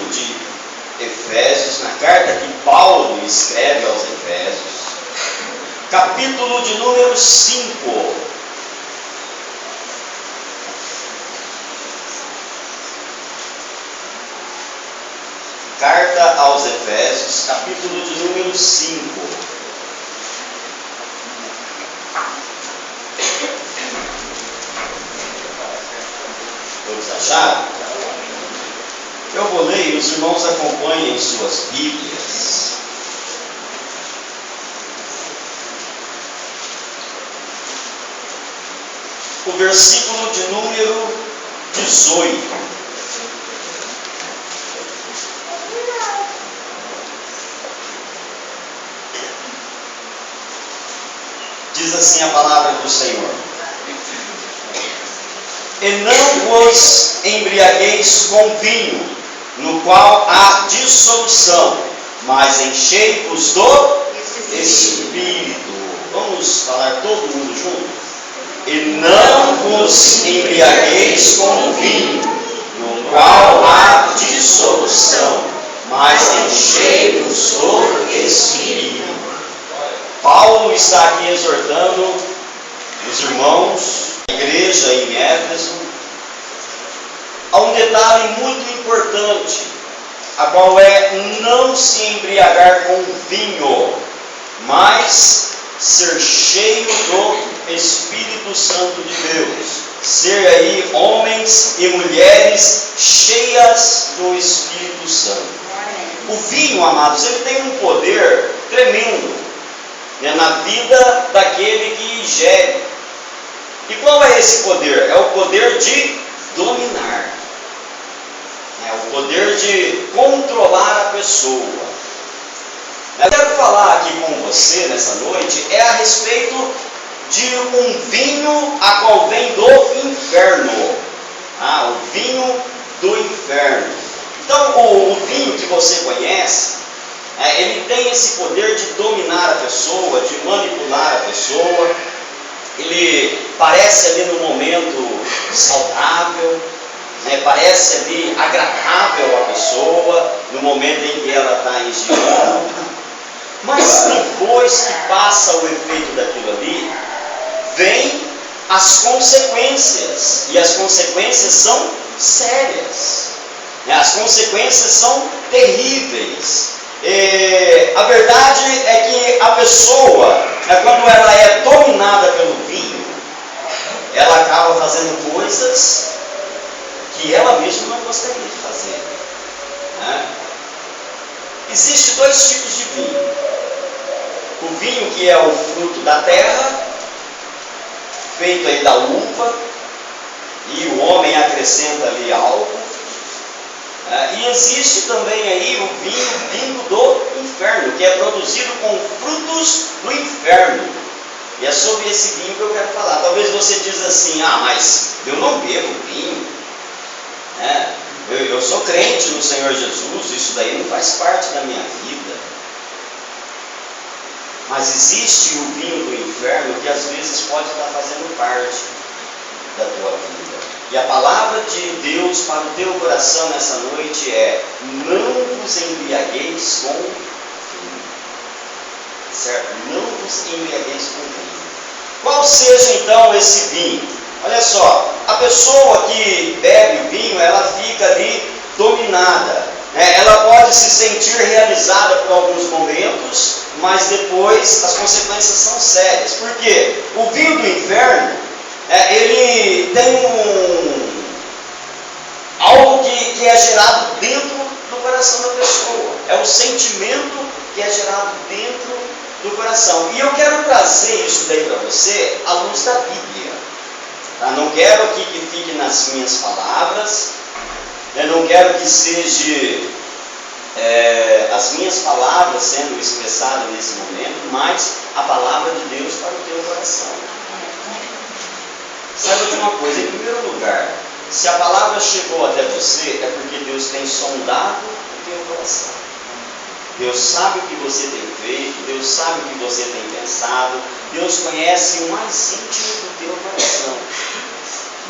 de Efésios, na carta que Paulo escreve aos Efésios, capítulo de número 5. Carta aos Efésios, capítulo de número 5. Todos acharam? Eu vou ler e os irmãos acompanhem em suas Bíblias. O versículo de número 18. Diz assim a palavra do Senhor: e não vos embriagueis com vinho, no qual há dissolução, mas enchei-vos do Espírito. Vamos falar todo mundo junto? E não vos embriagueis com vinho, no qual há dissolução, mas enchei-vos do Espírito. Paulo está aqui exortando os irmãos, a igreja em Éfeso, a um detalhe muito importante, a qual é não se embriagar com vinho, mas ser cheio do Espírito Santo de Deus. Ser aí homens e mulheres cheias do Espírito Santo. O vinho, amados, ele tem um poder tremendo na vida daquele que ingere. E qual é esse poder? É o poder de dominar. É o poder de controlar a pessoa. Eu quero falar aqui com você nessa noite a respeito de um vinho a qual vem do inferno. O vinho do inferno. Então, o vinho que você conhece, ele tem esse poder de dominar a pessoa, de manipular a pessoa. Ele parece ali no momento saudável, parece ali agradável à pessoa, no momento em que ela está ingerindo. Mas depois que passa o efeito daquilo ali, vem as consequências. E as consequências são sérias. As consequências são terríveis. A verdade é que a pessoa, quando ela é dominada pelo vinho, ela acaba fazendo coisas que ela mesma não gostaria de fazer. Existem dois tipos de vinho. O vinho que é o fruto da terra, feito aí da uva, e o homem acrescenta ali álcool. E existe também aí o vinho vindo do inferno, que é produzido com frutos do inferno. E é sobre esse vinho que eu quero falar. Talvez você diz assim: mas eu não bebo vinho. Eu sou crente no Senhor Jesus, isso daí não faz parte da minha vida. Mas existe o vinho do inferno que às vezes pode estar fazendo parte da tua vida. E a palavra de Deus para o teu coração nessa noite é: não vos embriagueis com vinho. Certo? Não vos embriagueis com vinho. Qual seja então esse vinho? Olha só, a pessoa que bebe o vinho, ela fica ali dominada. Ela pode se sentir realizada por alguns momentos, mas depois as consequências são sérias. Por quê? O vinho do inferno, ele tem algo que é gerado dentro do coração da pessoa. É um sentimento que é gerado dentro do coração. E eu quero trazer isso daí para você à luz da Bíblia. Não quero aqui que fique nas minhas palavras. Eu não quero que seja as minhas palavras sendo expressadas nesse momento, mas a palavra de Deus para o teu coração. Saiba de uma coisa: em primeiro lugar, se a palavra chegou até você, é porque Deus tem sondado o teu coração. Deus sabe o que você tem feito, Deus sabe o que você tem pensado, Deus conhece o mais íntimo do teu coração.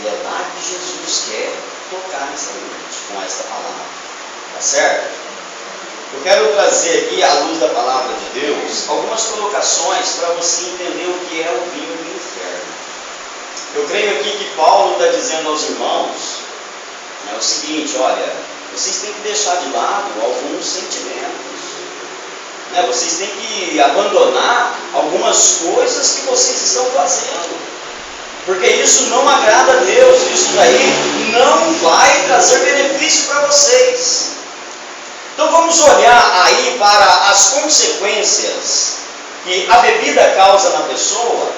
E é lá que Jesus quer tocar nessa noite, com essa palavra. Tá certo? Eu quero trazer aqui, à luz da palavra de Deus, algumas colocações para você entender o que é o vinho do inferno. Eu creio aqui que Paulo está dizendo aos irmãos, né, o seguinte: olha, vocês têm que deixar de lado alguns sentimentos, né, vocês têm que abandonar algumas coisas que vocês estão fazendo, porque isso não agrada a Deus, isso daí não vai trazer benefício para vocês. Então vamos olhar aí para as consequências que a bebida causa na pessoa,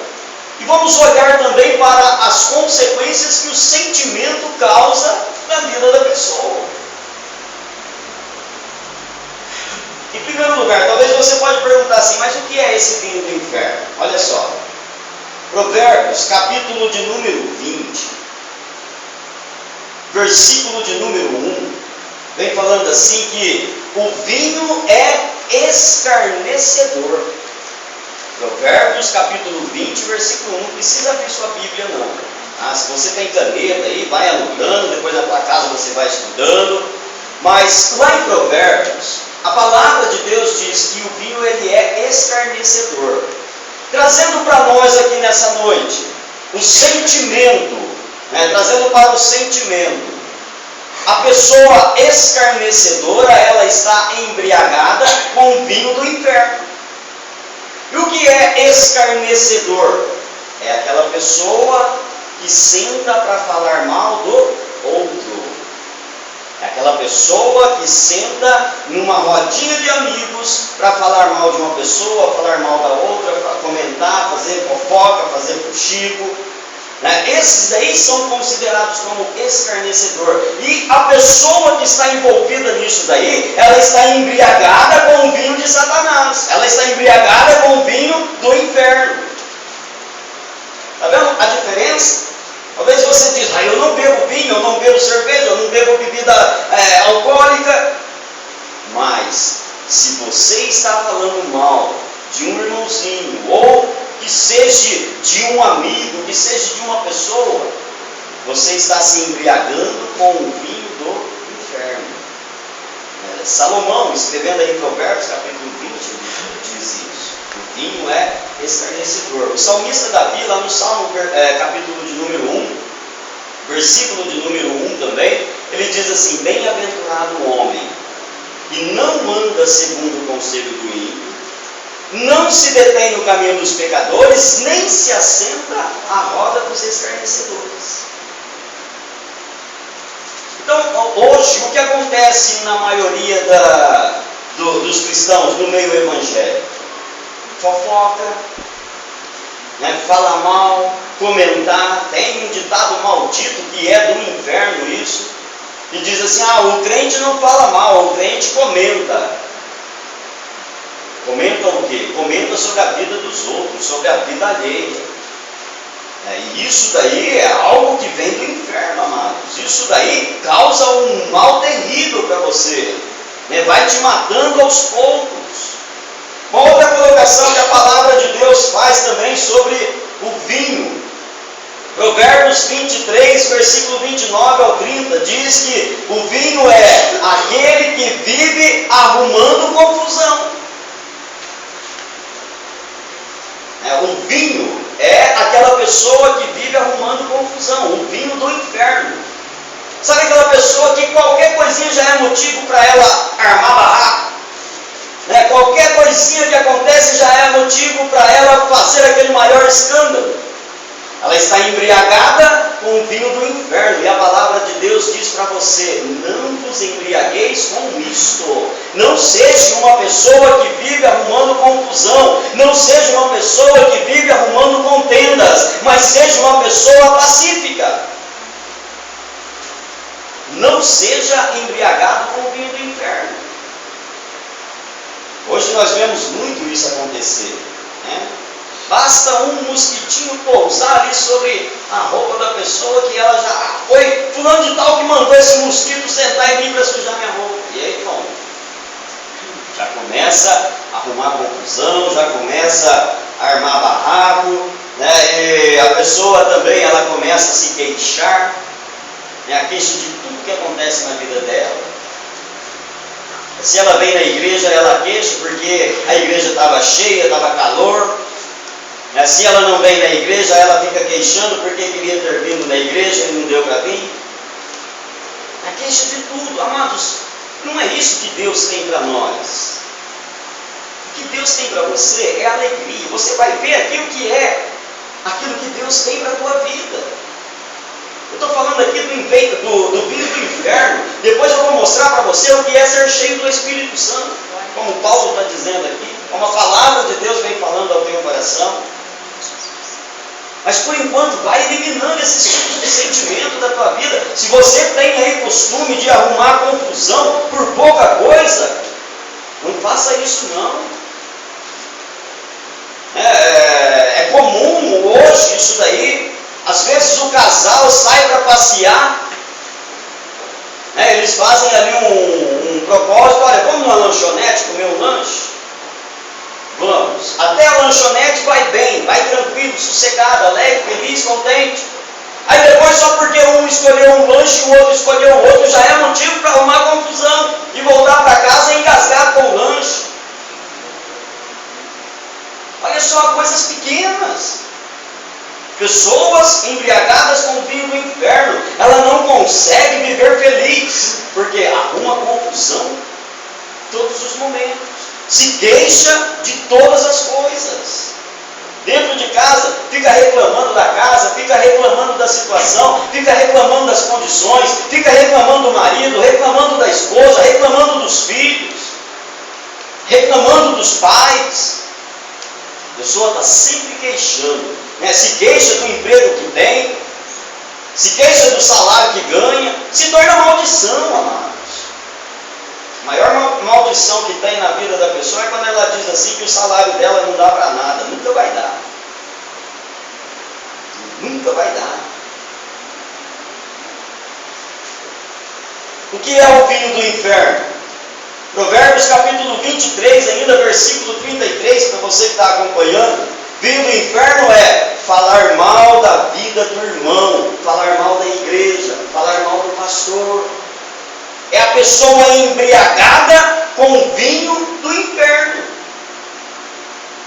e vamos olhar também para as consequências que o sentimento causa na vida da pessoa. Em primeiro lugar, talvez você pode perguntar assim: mas o que é esse vinho do inferno? Olha só, Provérbios, capítulo de número 20, versículo de número 1, vem falando assim que o vinho é escarnecedor. Provérbios, capítulo 20, versículo 1, não precisa abrir sua Bíblia não. Se você tem caneta aí, vai anotando, depois na tua casa você vai estudando. Mas lá em Provérbios, a palavra de Deus diz que o vinho ele é escarnecedor. Trazendo para nós aqui nessa noite o sentimento, né, trazendo para o sentimento, a pessoa escarnecedora, ela está embriagada com o vinho do inferno. E o que é escarnecedor? É aquela pessoa que senta para falar mal do outro. É aquela pessoa que senta numa rodinha de amigos para falar mal de uma pessoa, falar mal da outra, para comentar, fazer fofoca, fazer fuxico. Esses aí são considerados como escarnecedor. E a pessoa que está envolvida nisso daí, ela está embriagada com o vinho de Satanás. Ela está embriagada com o vinho do inferno. Está vendo a diferença? Talvez você diz: eu não bebo vinho, eu não bebo cerveja, eu não bebo bebida alcoólica. Mas, se você está falando mal de um irmãozinho, ou que seja de um amigo, que seja de uma pessoa, você está se embriagando com o vinho do inferno. Salomão, escrevendo aí em Provérbios, capítulo 20, diz isso. O vinho é escarnecedor. O salmista Davi, lá no Salmo, capítulo de número 1, versículo de número 1 também, ele diz assim: bem-aventurado o homem que não anda segundo o conselho do ímpio, não se detém no caminho dos pecadores, nem se assenta à roda dos escarnecedores. Então, hoje, o que acontece na maioria dos cristãos no meio evangélico? Fofoca, fala mal, comentar. Tem um ditado maldito que é do inferno isso, e diz assim: o crente não fala mal, o crente comenta. Comenta o quê? Comenta sobre a vida dos outros, sobre a vida alheia. E isso daí é algo que vem do inferno, amados. Isso daí causa um mal terrível para você. Vai te matando aos poucos. Uma outra colocação que a palavra de Deus faz também sobre o vinho. Provérbios 23, versículo 29 ao 30, diz que o vinho é aquele que vive arrumando confusão. O vinho é aquela pessoa que vive arrumando confusão, o vinho do inferno. Sabe aquela pessoa que qualquer coisinha já é motivo para ela armar barraco? Qualquer coisinha que acontece já é motivo para ela fazer aquele maior escândalo. Ela está embriagada com o vinho do inferno. E a palavra de Deus diz para você: não vos embriagueis com isto. Não seja uma pessoa que vive arrumando confusão. Não seja uma pessoa que vive arrumando contendas. Mas seja uma pessoa pacífica. Não seja embriagado com o vinho do inferno. Hoje nós vemos muito isso acontecer. Basta um mosquitinho pousar ali sobre a roupa da pessoa que ela já foi fulano de tal que mandou esse mosquito sentar em mim para sujar minha roupa. E aí, bom, já começa a arrumar confusão, já começa a armar barraco, e a pessoa também ela começa a se queixar, a queixa de tudo que acontece na vida dela. Se ela vem na igreja, ela queixa porque a igreja estava cheia, estava calor. Se ela não vem na igreja, ela fica queixando porque queria ter vindo na igreja e não deu para vir. A queixa de tudo, amados. Não é isso que Deus tem para nós. O que Deus tem para você é alegria. Você vai ver aquilo que Deus tem para a tua vida. Eu estou falando aqui do vinho do inferno. Depois eu vou mostrar para você o que é ser cheio do Espírito Santo. Como Paulo está dizendo aqui, como a palavra de Deus vem falando ao teu coração. Mas por enquanto, vai eliminando esses tipos de sentimento da tua vida. Se você tem aí costume de arrumar confusão por pouca coisa, não faça isso não. É comum hoje isso daí. Às vezes o casal sai para passear, eles fazem ali um propósito, olha, vamos numa lanchonete comer um lanche? Vamos. Até a lanchonete vai bem, vai tranquilo, sossegado, alegre, feliz, contente. Aí depois, só porque um escolheu um lanche e o outro escolheu o outro, já é motivo para arrumar confusão e voltar para casa engasgado com o lanche. Olha só, coisas pequenas. Pessoas embriagadas com o vinho do inferno, ela não consegue viver feliz, porque arruma confusão todos os momentos, se queixa de todas as coisas. Dentro de casa, fica reclamando da casa, fica reclamando da situação, fica reclamando das condições, fica reclamando do marido, reclamando da esposa, reclamando dos filhos, reclamando dos pais. A pessoa está sempre queixando. Se queixa do emprego que tem, se queixa do salário que ganha, se torna maldição, amados. A maior maldição que tem na vida da pessoa é quando ela diz assim que o salário dela não dá para nada. Nunca vai dar. Nunca vai dar. O que é o vinho do inferno? Provérbios capítulo 23, ainda versículo 33, para você que está acompanhando. Vinho do inferno é falar mal da vida do irmão, falar mal da igreja, falar mal do pastor. É a pessoa embriagada com o vinho do inferno.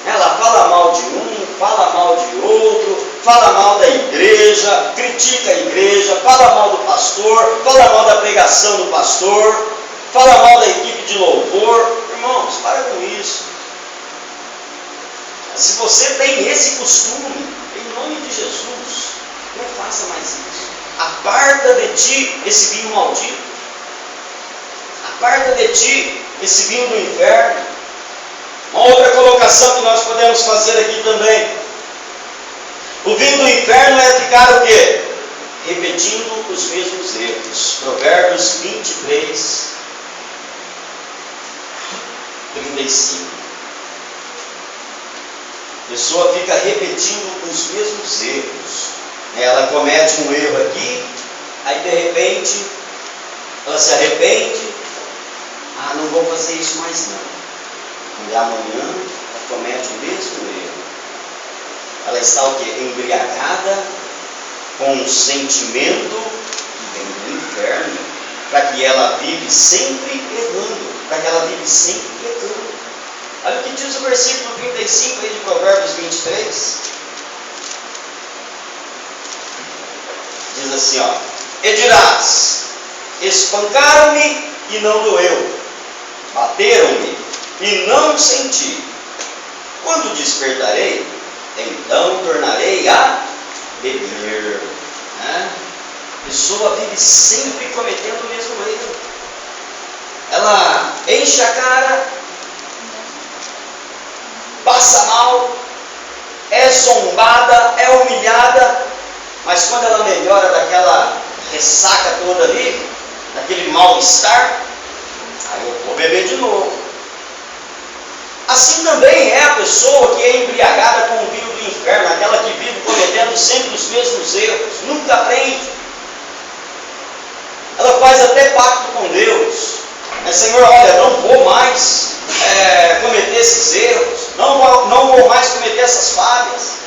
Ela fala mal de um, fala mal de outro, fala mal da igreja, critica a igreja, fala mal do pastor, fala mal da pregação do pastor, fala mal da equipe de louvor. Irmãos, para com isso. Se você tem esse costume, em nome de Jesus, não faça mais isso. Aparta de ti esse vinho maldito. Aparta de ti esse vinho do inferno. Uma outra colocação que nós podemos fazer aqui também. O vinho do inferno é ficar o quê? Repetindo os mesmos erros. Provérbios 23, 35. A pessoa fica repetindo os mesmos erros. Ela comete um erro aqui, aí de repente ela se arrepende. Não vou fazer isso mais não. E amanhã ela comete o mesmo erro. Ela está o quê? Embriagada com um sentimento que vem do inferno, para que ela vive sempre errando, para que ela vive sempre pecando. Olha o que diz o versículo 35 aí de Provérbios 23. Diz assim, e dirás, espancaram-me e não doeu, bateram-me e não senti. Quando despertarei, então tornarei a beber. A pessoa vive sempre cometendo o mesmo erro. Ela enche a cara, passa mal, é zombada, é humilhada, mas quando ela melhora daquela ressaca toda ali, daquele mal-estar, aí eu vou beber de novo. Assim também é a pessoa que é embriagada com o vinho do inferno, aquela que vive cometendo sempre os mesmos erros, nunca aprende. Ela faz até pacto com Deus. Senhor, olha, não vou mais cometer esses erros, não vou mais cometer essas falhas.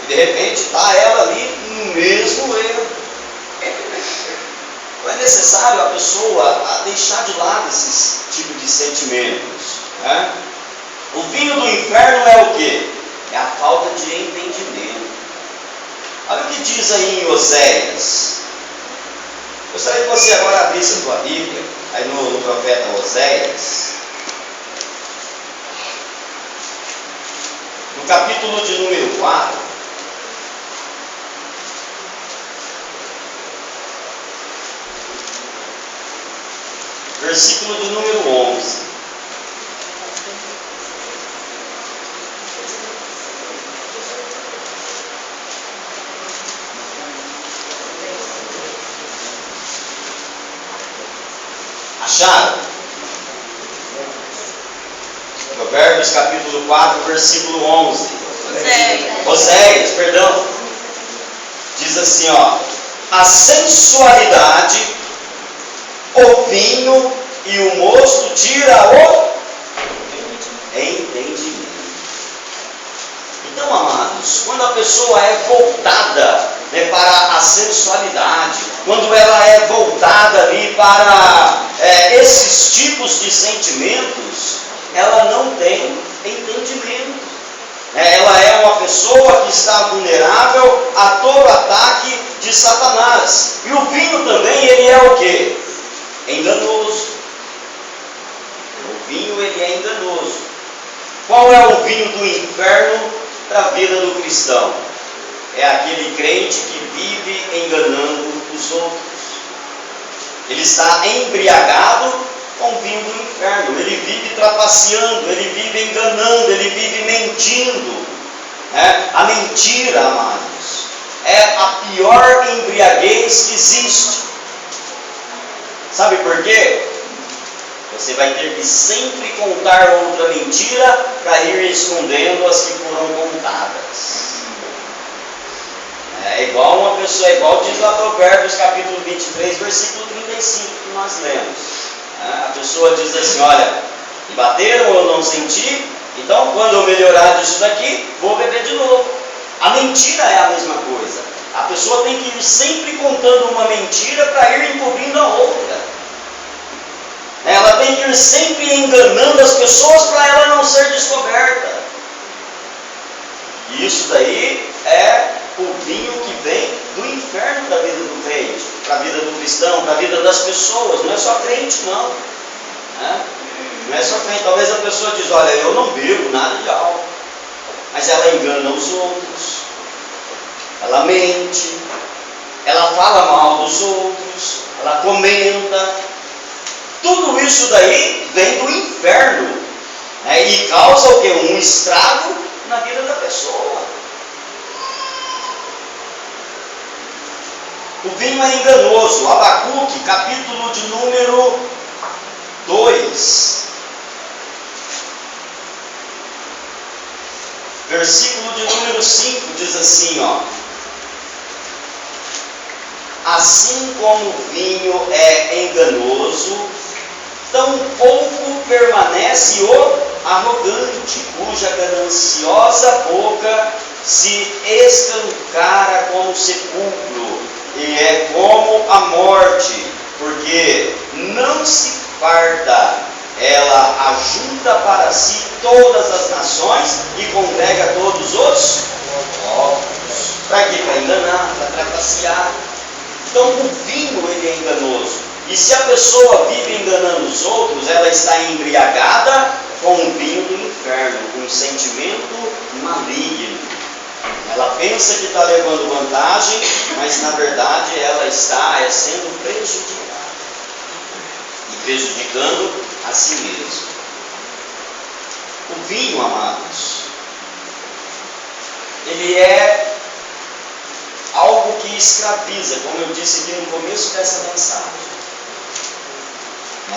E de repente está ela ali no mesmo erro. Quando necessário a pessoa deixar de lado esses tipos de sentimentos, né? O vinho do inferno é o quê? É a falta de entendimento. Olha o que diz aí em Oséias. Gostaria que você agora abrisse a sua Bíblia, aí no profeta Oséias, no capítulo de número 4, versículo de número 11. Acharam? Provérbios capítulo 4, versículo 11. Oséias, perdão. Diz assim, ó: a sensualidade, o vinho e o mosto tira o entendimento. Então, amados, quando a pessoa é voltada, né, para a sensualidade, quando ela é voltada ali para esses tipos de sentimentos, ela não tem entendimento. Ela é uma pessoa que está vulnerável a todo ataque de Satanás. E o vinho também, ele é o quê? Enganoso. O vinho, ele é enganoso. Qual é o vinho do inferno para a vida do cristão? É aquele crente que vive enganando os outros. Ele está embriagado com o vinho do inferno. Ele vive trapaceando, ele vive enganando, ele vive mentindo. A mentira, amados, é a pior embriaguez que existe. Sabe por quê? Você vai ter que sempre contar outra mentira para ir escondendo as que foram contadas. É igual uma pessoa, igual diz lá Provérbios capítulo 23, versículo 35, que nós lemos. A pessoa diz assim: olha, me bateram, eu não senti, então quando eu melhorar disso daqui, vou beber de novo. A mentira é a mesma coisa. A pessoa tem que ir sempre contando uma mentira para ir encobrindo a outra. Ela tem que ir sempre enganando as pessoas para ela não ser descoberta. E isso daí é o vinho que vem do inferno da vida do crente, para a vida do cristão, para a vida das pessoas. Não é só crente, não. Não é só crente. Talvez a pessoa diz: olha, eu não bebo nada de álcool, mas ela engana os outros, ela mente, ela fala mal dos outros, ela comenta. Tudo isso daí vem do inferno, e causa o quê? Um estrago na vida da pessoa. O vinho é enganoso. Abacuque, capítulo de número 2, versículo de número 5, diz assim, ó: assim como o vinho é enganoso, tão pouco permanece o arrogante, cuja gananciosa boca se escancara como sepulcro, e é como a morte, porque não se farda, ela ajunta para si todas as nações e congrega todos os povos. Para quê? Para enganar, para trapacear. Então o vinho, ele é enganoso. E se a pessoa vive enganando os outros, ela está embriagada com o vinho do inferno, com um sentimento maligno. Ela pensa que está levando vantagem, mas na verdade ela está sendo prejudicada. E prejudicando a si mesma. O vinho, amados, ele é algo que escraviza, como eu disse aqui no começo dessa mensagem.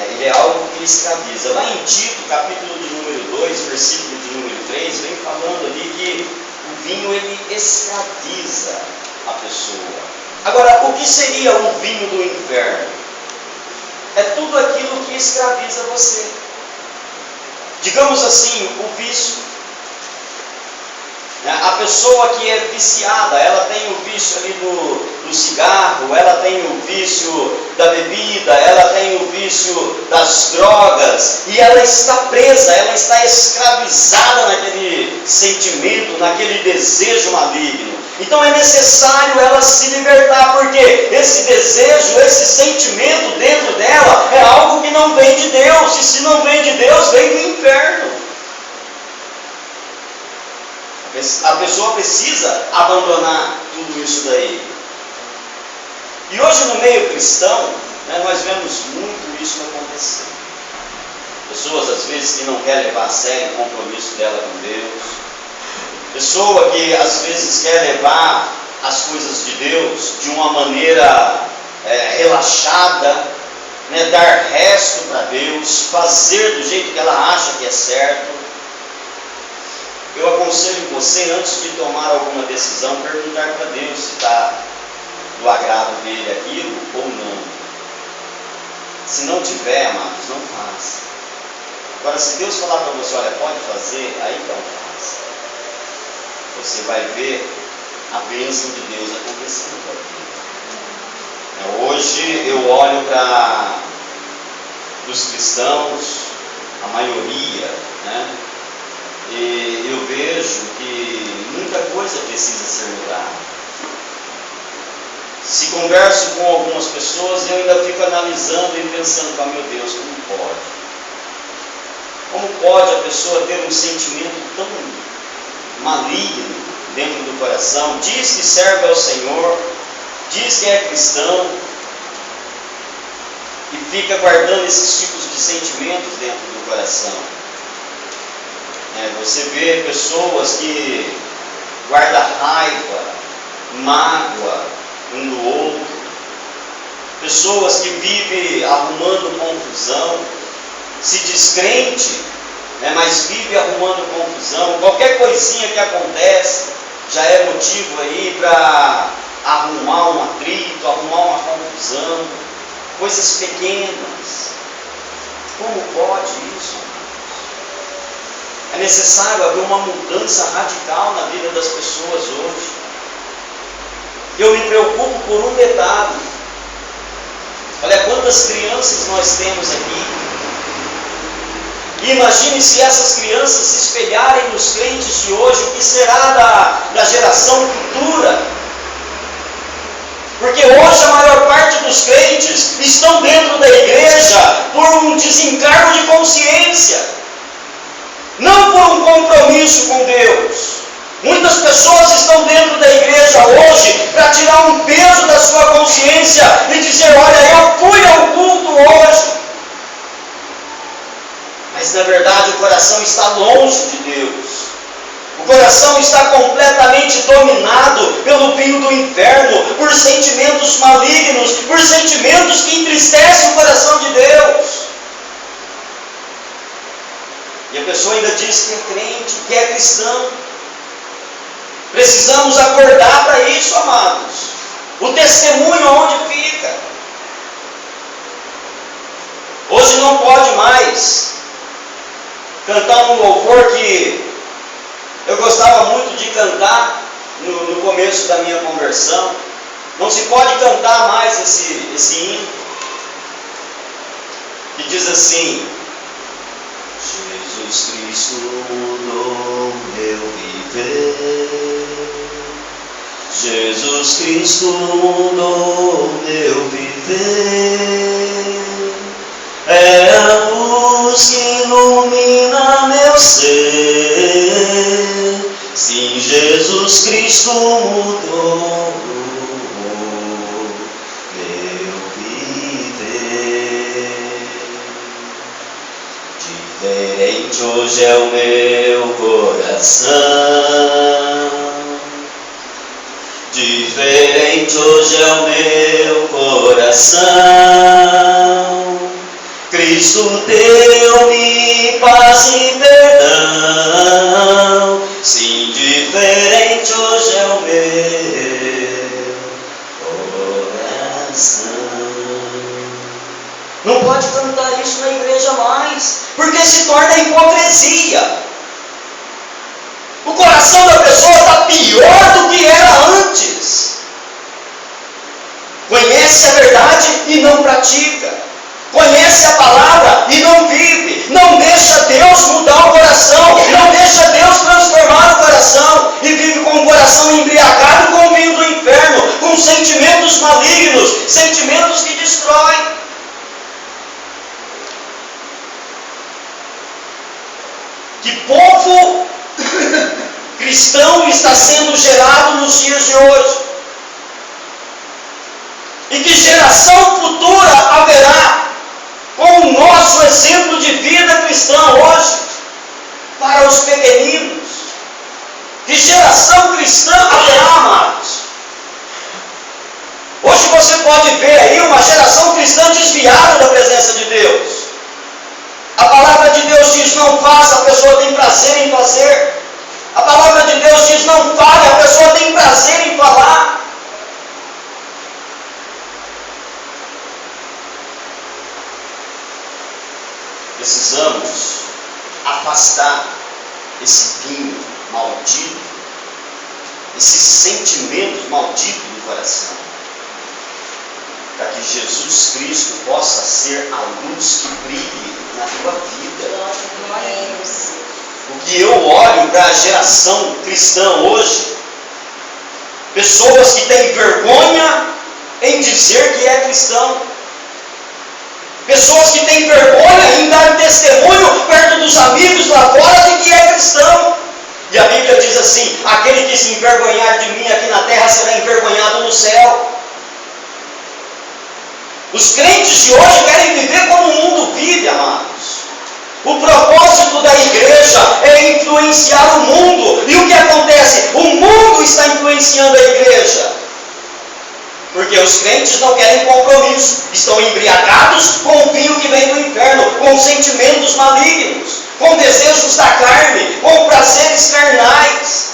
Ele é algo que escraviza. Lá em Tito, capítulo de número 2, versículo de número 3, vem falando ali que o vinho, ele escraviza a pessoa. Agora, o que seria o vinho do inferno? É tudo aquilo que escraviza você. Digamos assim, o vício. A pessoa que é viciada, ela tem o vício ali do cigarro, ela tem o vício da bebida, ela tem o vício das drogas, e ela está presa, ela está escravizada naquele sentimento, naquele desejo maligno. Então é necessário ela se libertar, porque esse desejo, esse sentimento dentro dela é algo que não vem de Deus, e se não vem de Deus, vem do inferno. A pessoa precisa abandonar tudo isso daí. E hoje no meio cristão, nós vemos muito isso acontecer. Pessoas às vezes que não querem levar a sério o compromisso dela com Deus. Pessoa que às vezes quer levar as coisas de Deus de uma maneira relaxada, dar resto para Deus, fazer do jeito que ela acha que é certo. Eu aconselho você, antes de tomar alguma decisão, perguntar para Deus se está do agrado dele aquilo ou não. Se não tiver, amados, não faça. Agora, se Deus falar para você, olha, pode fazer, aí então faça. Você vai ver a bênção de Deus acontecendo na vida. Hoje eu olho para os cristãos, a maioria, e eu vejo que muita coisa precisa ser mudada. Se converso com algumas pessoas, eu ainda fico analisando e pensando, meu Deus, como pode? Como pode a pessoa ter um sentimento tão maligno dentro do coração? Diz que serve ao Senhor, diz que é cristão, e fica guardando esses tipos de sentimentos dentro do coração. Você vê pessoas que guardam raiva, mágoa um do outro, pessoas que vivem arrumando confusão, se descrente, mas vive arrumando confusão. Qualquer coisinha que acontece já é motivo aí para arrumar um atrito, arrumar uma confusão, coisas pequenas. Como pode isso? É necessário haver uma mudança radical na vida das pessoas hoje. Eu me preocupo por um detalhe. Olha quantas crianças nós temos aqui. E imagine se essas crianças se espelharem nos crentes de hoje, o que será da geração futura? Porque hoje a maior parte dos crentes estão dentro da igreja por um desencargo de consciência. Não por um compromisso com Deus. Muitas pessoas estão dentro da igreja hoje para tirar um peso da sua consciência e dizer, olha, eu fui ao culto hoje. Mas na verdade o coração está longe de Deus. O coração está completamente dominado pelo vinho do inferno, por sentimentos malignos, por sentimentos que entristecem o coração de Deus. E a pessoa ainda diz que é crente, que é cristão. Precisamos acordar para isso, amados. O testemunho onde fica? Hoje não pode mais cantar um louvor que eu gostava muito de cantar no começo da minha conversão. Não se pode cantar mais esse hino que diz assim: Jesus Cristo mudou meu viver. Jesus Cristo mudou meu viver. É a luz que ilumina meu ser. Sim, Jesus Cristo mudou meu viver. Diferente hoje é o meu coração. Diferente hoje é o meu coração. Cristo deu-me paz e perdão. Sim, diferente hoje é o meu coração. Não pode cantar isso na igreja mais, porque se torna hipocrisia. O coração da pessoa verdade e não pratica. Conhece a palavra e não vive. Não deixa Deus mudar o coração. Não deixa Deus transformar o coração. E vive com o coração embriagado com o vinho do inferno. Com sentimentos malignos. Sentimentos que destroem. Que povo cristão está sendo gerado nos dias de hoje? E que geração futura haverá com o nosso exemplo de vida cristã hoje para os pequeninos? Que geração cristã haverá, amados? Hoje você pode ver aí uma geração cristã desviada da presença de Deus. A palavra de Deus diz: não faça, a pessoa tem prazer em fazer. A palavra de Deus diz: não fale, a pessoa tem prazer em falar. Precisamos afastar esse vinho maldito, esses sentimentos malditos do coração, para que Jesus Cristo possa ser a luz que brilhe na tua vida. O que eu olho para a geração cristã hoje, pessoas que têm vergonha em dizer que é cristão, pessoas que têm vergonha em dar testemunho perto dos amigos lá fora de que é cristão. E a Bíblia diz assim: aquele que se envergonhar de mim aqui na terra será envergonhado no céu. Os crentes de hoje querem viver como o mundo vive, amados. O propósito da igreja é influenciar o mundo. E o que acontece? O mundo está influenciando a igreja. Porque os crentes não querem compromisso. Estão embriagados com o vinho que vem do inferno, com sentimentos malignos, com desejos da carne, com prazeres carnais.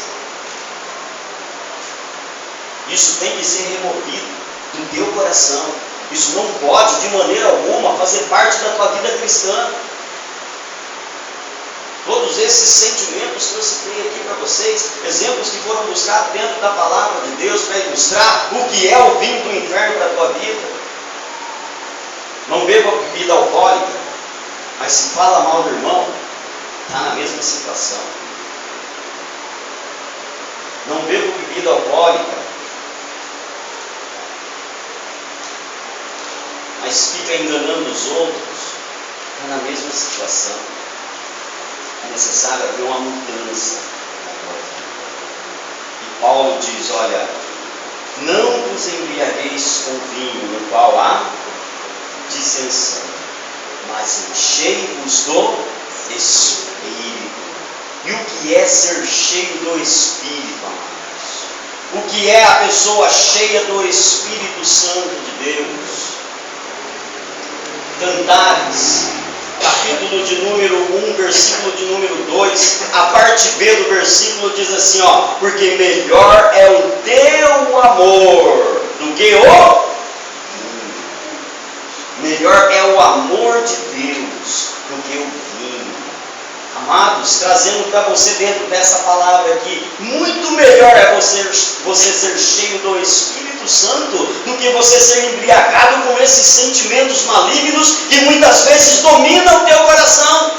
Isso tem que ser removido do teu coração. Isso não pode, de maneira alguma, fazer parte da tua vida cristã. Todos esses sentimentos que eu citei aqui para vocês, exemplos que foram buscados dentro da palavra de Deus para ilustrar o que é o vinho do inferno para a tua vida. Não beba bebida alcoólica, mas se fala mal do irmão, está na mesma situação. Não beba bebida alcoólica, mas fica enganando os outros, está na mesma situação. É necessário haver uma mudança na tua vida. E Paulo diz: olha, não vos embriagueis com vinho no qual há dissensão, mas enchei-vos do Espírito. E o que é ser cheio do Espírito, amados? O que é a pessoa cheia do Espírito Santo de Deus? Cantares, capítulo de número 1, versículo de número 2, a parte B do versículo diz assim, ó: porque melhor é o teu amor do que o melhor é o amor de Deus do que o vinho. Amados, trazendo para você dentro dessa palavra aqui, muito melhor é você ser cheio do Espírito Santo do que você ser embriagado com esses sentimentos malignos que muitas vezes dominam o teu coração.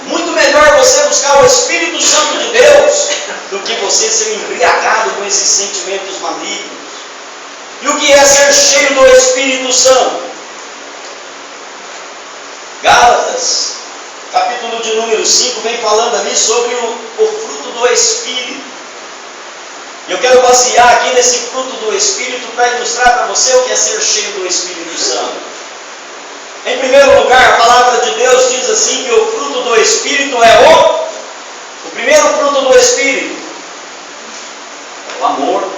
Muito melhor você buscar o Espírito Santo de Deus do que você ser embriagado com esses sentimentos malignos. E o que é ser cheio do Espírito Santo? Gálatas, capítulo de número 5, vem falando ali sobre o fruto do Espírito. E eu quero basear aqui nesse fruto do Espírito para ilustrar para você o que é ser cheio do Espírito Santo. Em primeiro lugar, a palavra de Deus diz assim que o fruto do Espírito é o primeiro fruto do Espírito é o amor.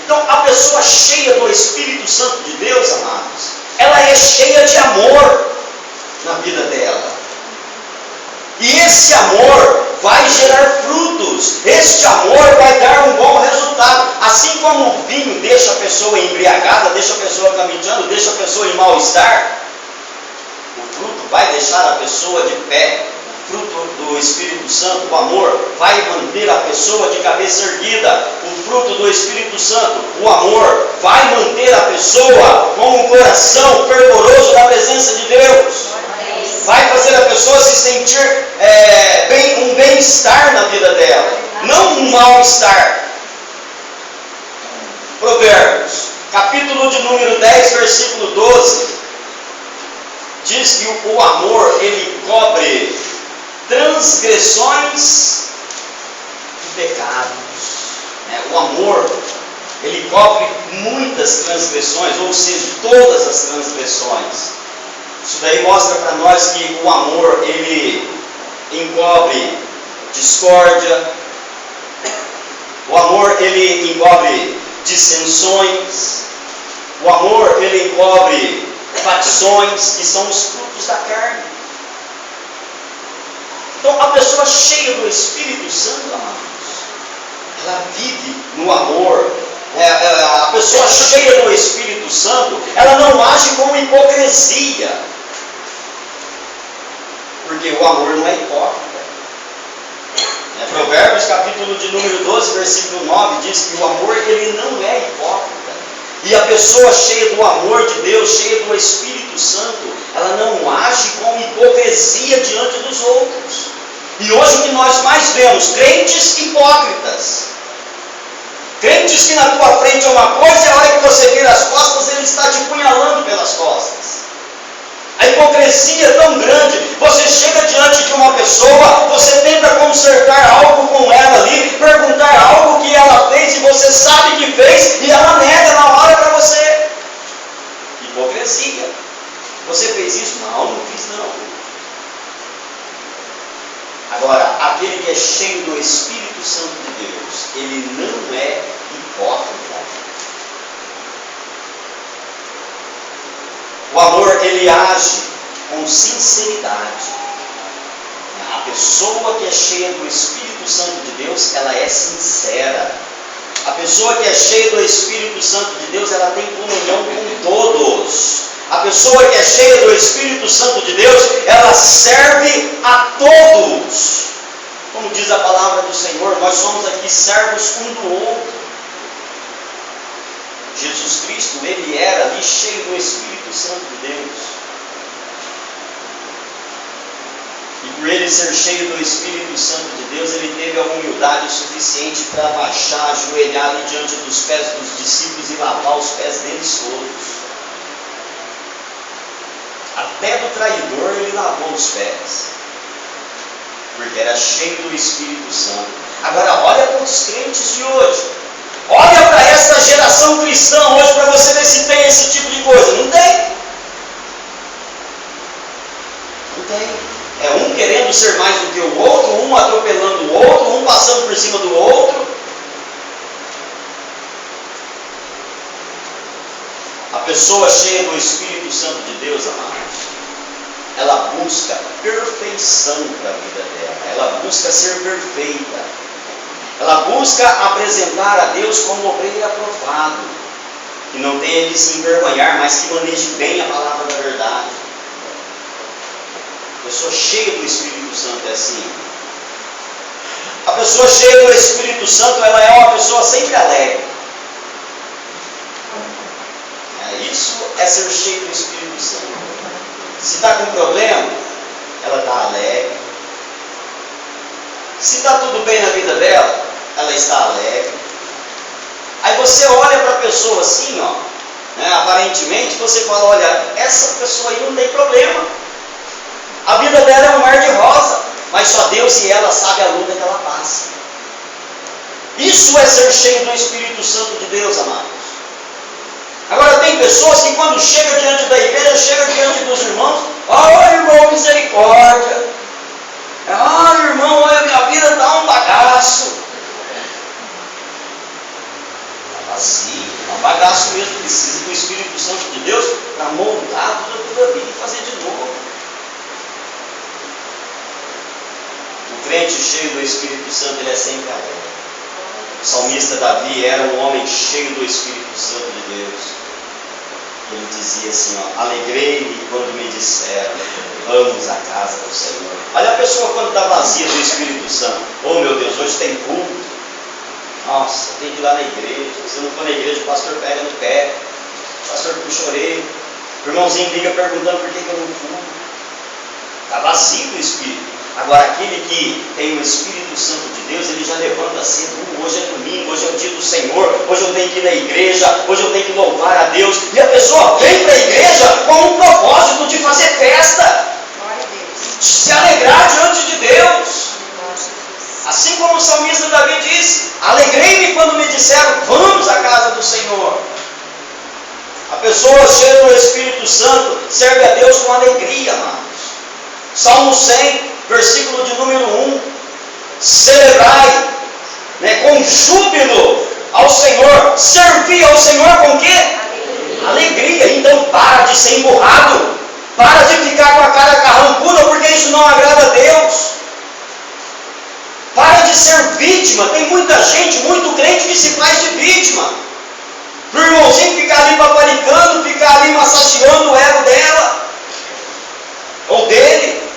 Então, a pessoa cheia do Espírito Santo de Deus, amados, ela é cheia de amor na vida dela. E esse amor vai gerar frutos. Este amor vai dar um bom resultado. Assim como o vinho deixa a pessoa embriagada, deixa a pessoa caminhando, deixa a pessoa em mal-estar, o fruto vai deixar a pessoa de pé. O fruto do Espírito Santo, o amor, vai manter a pessoa de cabeça erguida. O fruto do Espírito Santo, o amor, vai manter a pessoa com um coração fervoroso na presença de Deus. Vai fazer a pessoa se sentir um bem-estar na vida dela, não um mal-estar. Provérbios, capítulo de número 10, versículo 12, diz que o amor, ele cobre transgressões e pecados. O amor, ele cobre muitas transgressões, ou seja, todas as transgressões. Isso daí mostra para nós que o amor, ele encobre discórdia, o amor, ele encobre dissensões, o amor, ele encobre facções, que são os frutos da carne. Então, a pessoa cheia do Espírito Santo, amados, ela vive no amor. A pessoa cheia do Espírito Santo, ela não age com hipocrisia, porque o amor não é hipócrita. Provérbios, capítulo de número 12, versículo 9, diz que o amor, ele não é hipócrita. E a pessoa cheia do amor de Deus, cheia do Espírito Santo, ela não age com hipocrisia diante dos outros. E hoje o que nós mais vemos, crentes hipócritas. Crentes que na tua frente é uma coisa e a hora que você vira as costas, ele está te punhalando pelas costas. A hipocrisia é tão grande, você chega diante de uma pessoa, você tenta consertar algo com ela ali, perguntar algo que ela fez e você sabe que fez e ela nega na hora para você. Hipocrisia. Você fez isso? Não fiz não. Agora, aquele que é cheio do Espírito Santo de Deus, ele não é hipócrita. O amor, ele age com sinceridade. A pessoa que é cheia do Espírito Santo de Deus, ela é sincera. A pessoa que é cheia do Espírito Santo de Deus, ela tem comunhão com todos. A pessoa que é cheia do Espírito Santo de Deus, ela serve a todos. Como diz a palavra do Senhor, nós somos aqui servos um do outro. Jesus Cristo, ele era ali cheio do Espírito Santo de Deus. E por ele ser cheio do Espírito Santo de Deus, ele teve a humildade suficiente para baixar, ajoelhar ali diante dos pés dos discípulos e lavar os pés deles todos. Até do traidor ele lavou os pés, porque era cheio do Espírito Santo. Agora olha para os crentes de hoje. Olha para essa geração cristã hoje para você ver se tem esse tipo de coisa. Não tem. Não tem. É um querendo ser mais do que o outro, um atropelando o outro, um passando por cima do outro. A pessoa cheia do Espírito Santo de Deus, amados, ela busca perfeição para a vida dela. Ela busca ser perfeita. Ela busca apresentar a Deus como obreiro aprovado, que não tenha que se envergonhar, mas que maneje bem a palavra da verdade. A pessoa cheia do Espírito Santo é assim. A pessoa cheia do Espírito Santo, ela é uma pessoa sempre alegre. Isso é ser cheio do Espírito Santo. Se está com problema, ela está alegre. Se está tudo bem na vida dela, ela está alegre. Aí você olha para a pessoa assim, aparentemente, você fala, olha, essa pessoa aí não tem problema. A vida dela é um mar de rosa, mas só Deus e ela sabem a luta que ela passa. Isso é ser cheio do Espírito Santo de Deus, amados. Agora tem pessoas que quando chega diante da igreja, chega diante dos irmãos, irmão, misericórdia. Irmão, olha, minha vida está um bagaço. Assim, é um bagaço mesmo, precisa do Espírito Santo de Deus para moldar toda a vida e fazer de novo. O crente cheio do Espírito Santo, ele é sempre alegre. O salmista Davi era um homem cheio do Espírito Santo de Deus. Ele dizia assim, ó, alegrei-me quando me disseram, vamos à casa do Senhor. Olha a pessoa quando está vazia do Espírito Santo. Oh meu Deus, hoje tem culto. Nossa, tem que ir lá na igreja. Se não for na igreja, o pastor pega no pé. O pastor puxa a orelha. O irmãozinho liga perguntando por que eu não fui. Está vazio do Espírito. Agora, aquele que tem o Espírito Santo de Deus, ele já levanta cedo. Hoje é domingo, hoje é o dia do Senhor, hoje eu tenho que ir na igreja, hoje eu tenho que louvar a Deus. E a pessoa vem para a igreja com um propósito de fazer festa, de se alegrar diante de Deus. Assim como o salmista Davi disse, alegrei-me quando me disseram, vamos à casa do Senhor. A pessoa cheia do Espírito Santo serve a Deus com alegria, amados. Salmo 100, versículo de número 1, celebrai, com júbilo ao Senhor, servir ao Senhor com quê? Alegria. Então para de ser emburrado, para de ficar com a cara carrancuda, porque isso não agrada a Deus. Para de ser vítima. Tem muita gente, muito crente que se faz de vítima. Para o irmãozinho ficar ali paparicando, ficar ali massageando o ego dela ou dele.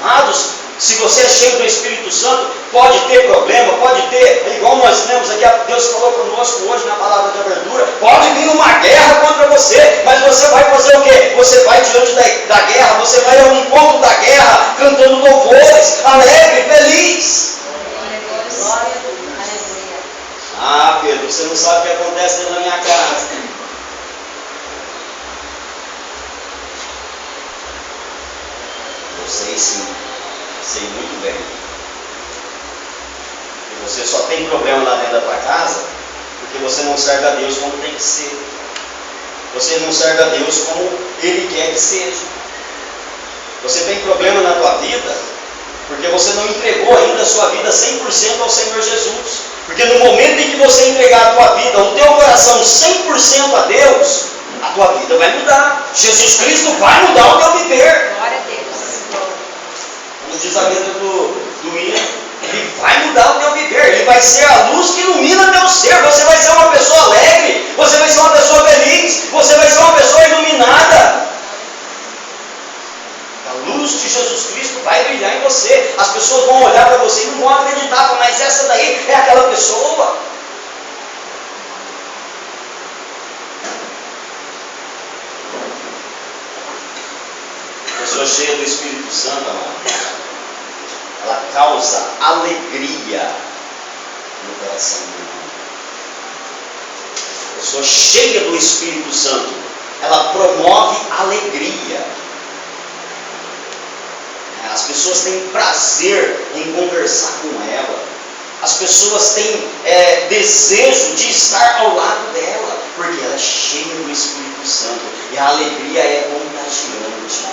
Amados, se você é cheio do Espírito Santo, pode ter problema, pode ter, igual nós lemos aqui, Deus falou conosco hoje na palavra de abertura, pode vir uma guerra contra você, mas você vai fazer o quê? Você vai diante da guerra, você vai ao encontro da guerra, cantando louvores, alegre, feliz. Ah, Pedro, você não sabe o que acontece dentro da minha casa. Eu sei sim, sei muito bem. E você só tem problema lá dentro da tua casa porque você não serve a Deus como tem que ser. Você não serve a Deus como Ele quer que seja. Você tem problema na tua vida porque você não entregou ainda a sua vida 100% ao Senhor Jesus. Porque no momento em que você entregar a tua vida, o teu coração 100% a Deus, a tua vida vai mudar. Jesus Cristo vai mudar o teu viver. Glória a Deus. Como diz a letra do hino, Ele vai mudar o teu viver. Ele vai ser a luz que ilumina teu ser. Você vai ser uma pessoa alegre. Você vai ser uma pessoa feliz. Você vai ser uma pessoa iluminada. A luz de Jesus Cristo vai brilhar em você. As pessoas vão olhar para você e não vão acreditar, mas essa daí é aquela pessoa. A pessoa cheia do Espírito Santo, amado, ela causa alegria no coração do irmão. A pessoa cheia do Espírito Santo, ela promove alegria. As pessoas têm prazer em conversar com ela. As pessoas têm desejo de estar ao lado dela, porque ela é cheia do Espírito Santo. E a alegria é contagiante.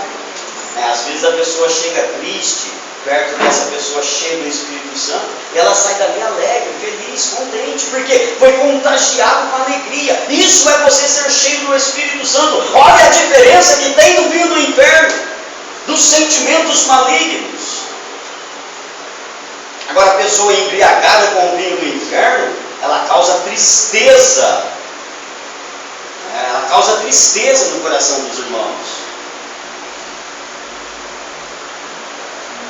Às vezes a pessoa chega triste, perto dessa pessoa cheia do Espírito Santo, e ela sai dali alegre, feliz, contente, porque foi contagiado com alegria. Isso é você ser cheio do Espírito Santo. Olha a diferença que tem no vinho do inferno, dos sentimentos malignos. Agora, a pessoa embriagada com o vinho do inferno, ela causa tristeza. Ela causa tristeza no coração dos irmãos.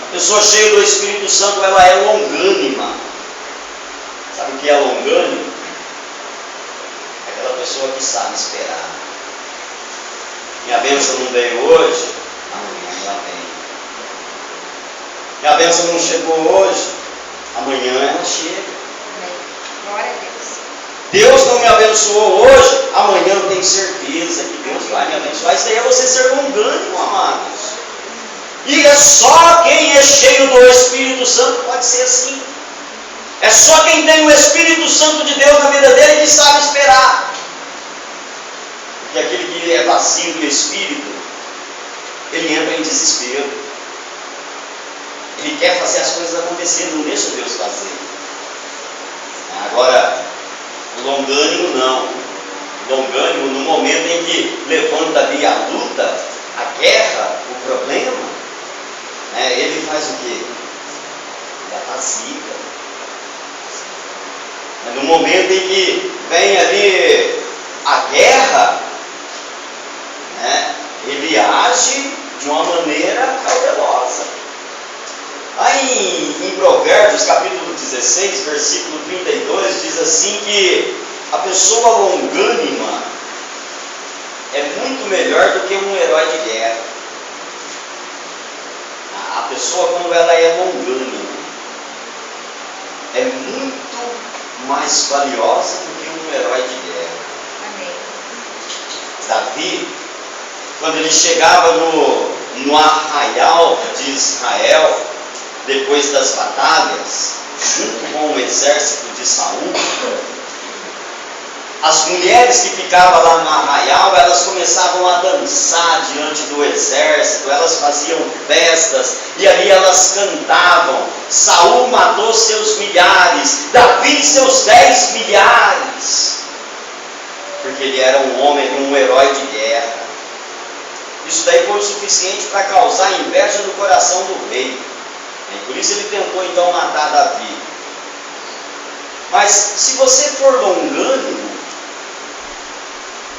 A pessoa cheia do Espírito Santo, ela é longânima. Sabe o que é longânimo? É aquela pessoa que sabe esperar. Minha bênção não veio hoje, amanhã ela vem. Minha bênção não chegou hoje, amanhã ela chega. Glória a Deus. Deus não me abençoou hoje, amanhã eu tenho certeza que Deus vai me abençoar. Isso daí é você ser longânimo, amados. E é só quem é cheio do Espírito Santo pode ser assim. É só quem tem o Espírito Santo de Deus na vida dele que sabe esperar. Porque aquele que é vazio do Espírito, ele entra em desespero. Ele quer fazer as coisas acontecerem, não deixa Deus fazer. Agora, o longânimo não. O longânimo, no momento em que levanta ali a luta, a guerra, o problema, ele faz o quê? Ele apazigua. No momento em que vem ali a guerra, né, ele age de uma maneira cautelosa. Aí em Provérbios, capítulo 16, versículo 32, diz assim que a pessoa longânima é muito melhor do que um herói de guerra. A pessoa, quando ela é longânima, é muito mais valiosa do que um herói de guerra. Amém. Davi, quando ele chegava no arraial de Israel, depois das batalhas, junto com o exército de Saul, as mulheres que ficavam lá no arraial, elas começavam a dançar diante do exército, elas faziam festas, e ali elas cantavam: Saul matou seus milhares, Davi seus 10 milhares, porque ele era um homem, um herói de guerra. Isso daí foi o suficiente para causar inveja no coração do rei, e por isso ele tentou então matar Davi. Mas se você for longânimo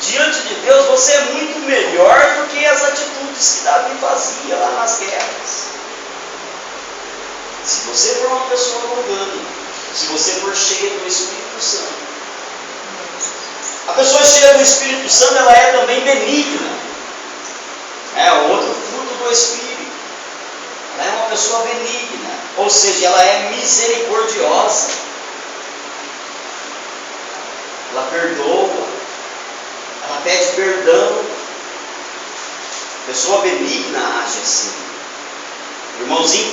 diante de Deus, você é muito melhor do que as atitudes que Davi fazia lá nas guerras. Se você for uma pessoa longânima, se você for cheia do Espírito Santo. A pessoa cheia do Espírito Santo, ela é também benigna. É outro fruto do Espírito. Ela é uma pessoa benigna, ou seja, ela é misericordiosa. Ela perdoa. Ela pede perdão. Pessoa benigna age assim. O irmãozinho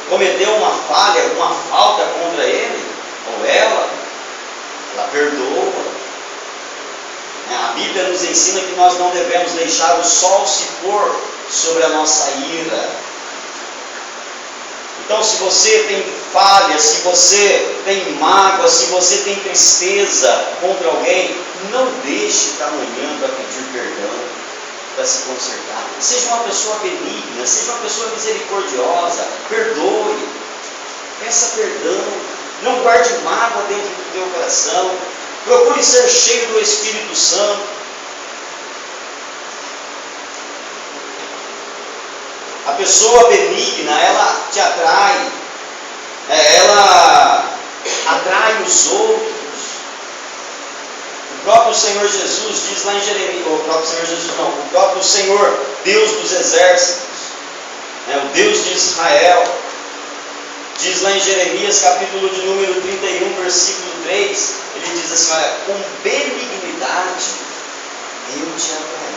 cometeu uma falha, uma falta contra ele, ou ela perdoa. A Bíblia nos ensina que nós não devemos deixar o sol se pôr sobre a nossa ira. Então, se você tem falha, se você tem mágoa, se você tem tristeza contra alguém, não deixe para amanhã para pedir perdão, para se consertar. Seja uma pessoa benigna, seja uma pessoa misericordiosa, perdoe, peça perdão, não guarde mágoa dentro do teu coração, procure ser cheio do Espírito Santo. A pessoa benigna, ela te atrai, ela atrai os outros. O próprio Senhor Jesus diz lá em Jeremias, o próprio Senhor, Deus dos exércitos, o Deus de Israel, diz lá em Jeremias, capítulo de número 31, versículo 3, ele diz assim: olha, com benignidade eu te atraí.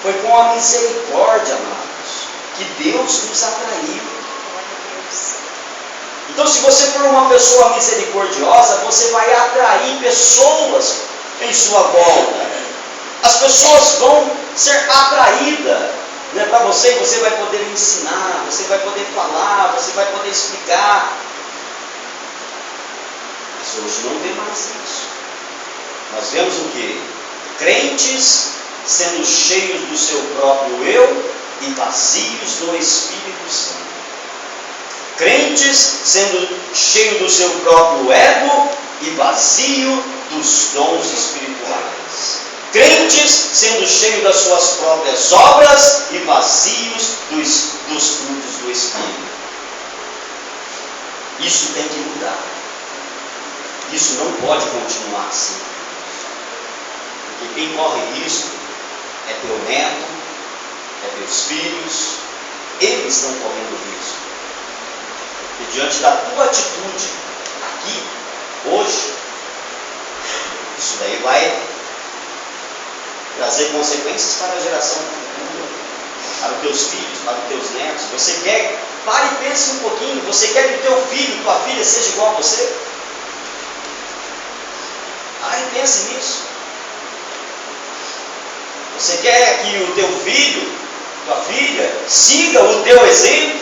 Foi com a misericórdia, amados, que Deus nos atraiu. Então, se você for uma pessoa misericordiosa, você vai atrair pessoas em sua volta. As pessoas vão ser atraídas para você, e você vai poder ensinar, você vai poder falar, você vai poder explicar. Mas hoje não vê mais isso. Nós vemos o quê? Crentes sendo cheios do seu próprio eu e vazios do Espírito Santo. Crentes sendo cheios do seu próprio ego e vazio dos dons espirituais. Crentes sendo cheios das suas próprias obras e vazios dos frutos do Espírito. Isso tem que mudar. Isso não pode continuar assim. Porque quem corre risco é teu neto, é teus filhos, eles estão correndo risco. E diante da tua atitude aqui, hoje, isso daí vai trazer consequências para a geração futura, para os teus filhos, para os teus netos. Você quer, pare e pense um pouquinho, você quer que o teu filho, tua filha seja igual a você? Pare e pense nisso. Você quer que o teu filho, tua filha, siga o teu exemplo?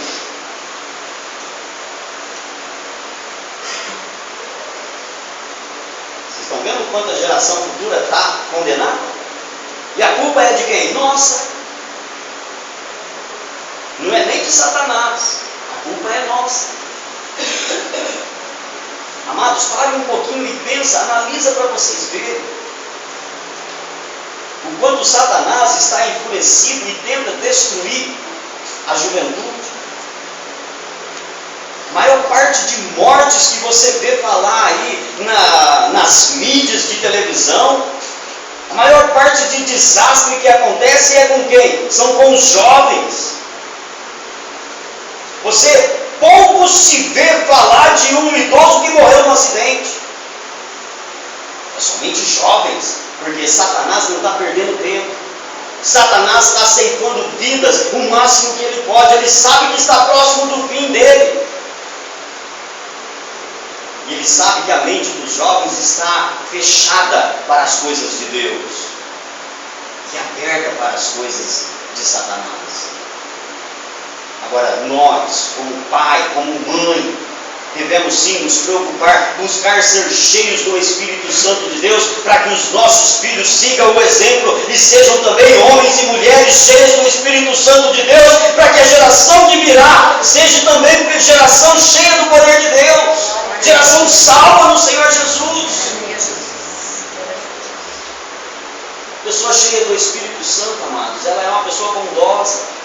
Vocês estão vendo quanto a geração futura está condenada? E a culpa é de quem? Nossa! Não é nem de Satanás, a culpa é nossa. Amados, pare um pouquinho e pensa, analisa para vocês verem. Enquanto Satanás está enfurecido e tenta destruir a juventude, a maior parte de mortes que você vê falar aí nas mídias de televisão, a maior parte de desastre que acontece é com quem? São com os jovens. Você pouco se vê falar de um idoso que morreu num acidente. É somente jovens, porque Satanás não está perdendo tempo. Satanás está ceifando vidas o máximo que ele pode. Ele sabe que está próximo do fim dele. E ele sabe que a mente dos jovens está fechada para as coisas de Deus e aberta para as coisas de Satanás. Agora, nós, como pai, como mãe, devemos sim nos preocupar, buscar ser cheios do Espírito Santo de Deus, para que os nossos filhos sigam o exemplo e sejam também homens e mulheres cheios do Espírito Santo de Deus, para que a geração que virá seja também geração cheia do poder de Deus, geração salva no Senhor Jesus. Pessoa cheia do Espírito Santo, amados, ela é uma pessoa bondosa.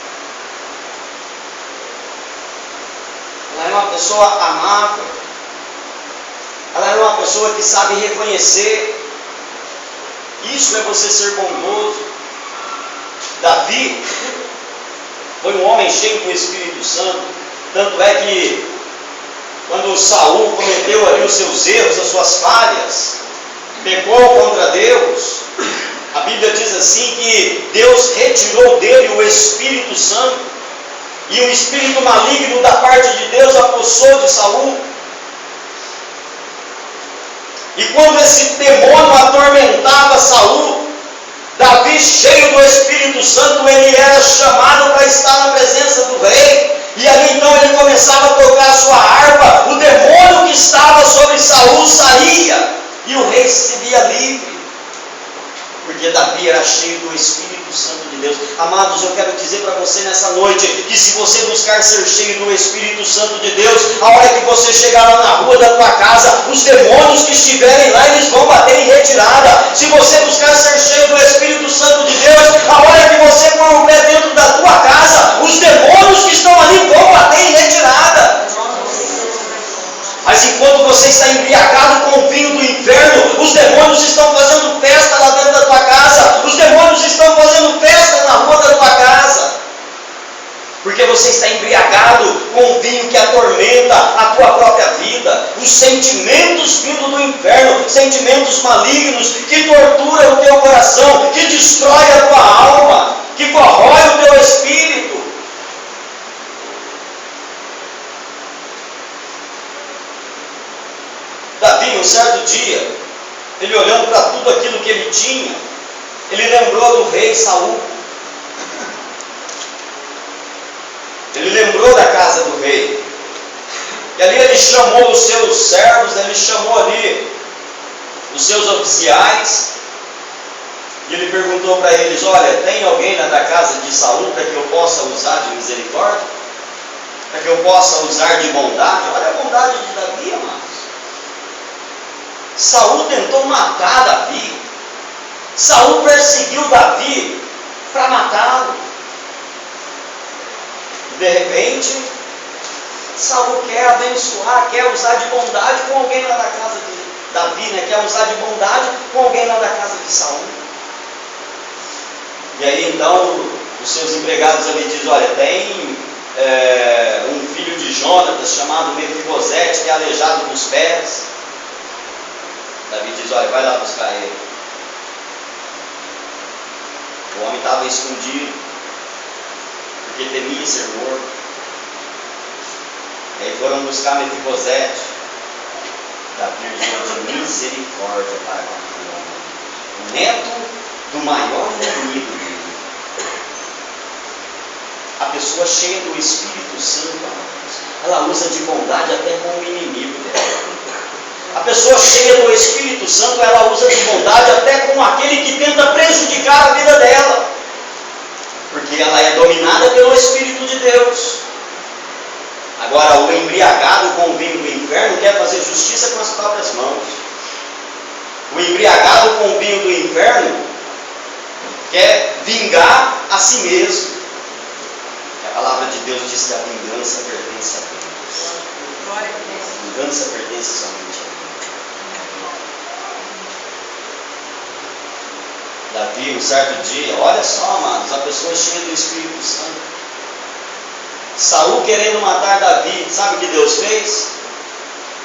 Ela é uma pessoa amável. Ela é uma pessoa que sabe reconhecer. Isso é você ser bondoso. Davi foi um homem cheio do Espírito Santo. Tanto é que quando Saul cometeu ali os seus erros, as suas falhas, pecou contra Deus, a Bíblia diz assim que Deus retirou dele o Espírito Santo. E um espírito maligno da parte de Deus apossou de Saul. E quando esse demônio atormentava Saul, Davi, cheio do Espírito Santo, ele era chamado para estar na presença do rei. E ali então ele começava a tocar a sua harpa. O demônio que estava sobre Saul saía. E o rei se via livre. Porque Davi era cheio do Espírito Santo de Deus. Amados, eu quero dizer para você nessa noite, que se você buscar ser cheio do Espírito Santo de Deus, a hora que você chegar lá na rua da tua casa, os demônios que estiverem lá, eles vão bater em retirada. Se você buscar ser cheio do Espírito Santo de Deus, a hora que você pôr o pé dentro da tua casa, os demônios que estão ali vão bater em retirada. Mas enquanto você está embriagado com o vinho do inferno, os demônios estão fazendo festa lá dentro da tua casa, os demônios estão fazendo festa na rua da tua casa, porque você está embriagado com o vinho que atormenta a tua própria vida, os sentimentos vindo do inferno, sentimentos malignos que torturam o teu coração, que destrói a tua alma, que corrói o teu espírito. Davi, um certo dia, ele olhando para tudo aquilo que ele tinha, ele lembrou do rei Saul. Ele lembrou da casa do rei. E ali ele chamou os seus servos, ele chamou ali os seus oficiais. E ele perguntou para eles: olha, tem alguém lá da casa de Saul para que eu possa usar de misericórdia? Para que eu possa usar de bondade? Olha a bondade de Davi, amados. Saul tentou matar Davi. Saul perseguiu Davi para matá-lo. De repente, Saul quer abençoar, quer usar de bondade com alguém lá da casa de Davi, né? Quer usar de bondade com alguém lá da casa de Saul. E aí então os seus empregados ali dizem: olha, tem um filho de Jonatas chamado Mefibosete, que é aleijado dos pés. Davi diz: olha, vai lá buscar ele. O homem estava escondido, porque temia ser morto. Aí foram buscar Mefibosete. Davi usou de misericórdia para com o homem, o neto do maior inimigo dele. A pessoa cheia do Espírito Santo, ela usa de bondade até com o inimigo dela. A pessoa cheia do Espírito Santo, ela usa de bondade até com aquele que tenta prejudicar a vida dela, porque ela é dominada pelo Espírito de Deus. Agora, o embriagado com o vinho do inferno quer fazer justiça com as próprias mãos. O embriagado com o vinho do inferno quer vingar a si mesmo. A palavra de Deus diz que a vingança pertence a Deus. Glória a Deus. A vingança pertence somente a Deus. Davi, um certo dia, olha só, amados, a pessoa cheia do Espírito Santo. Saul querendo matar Davi, sabe o que Deus fez?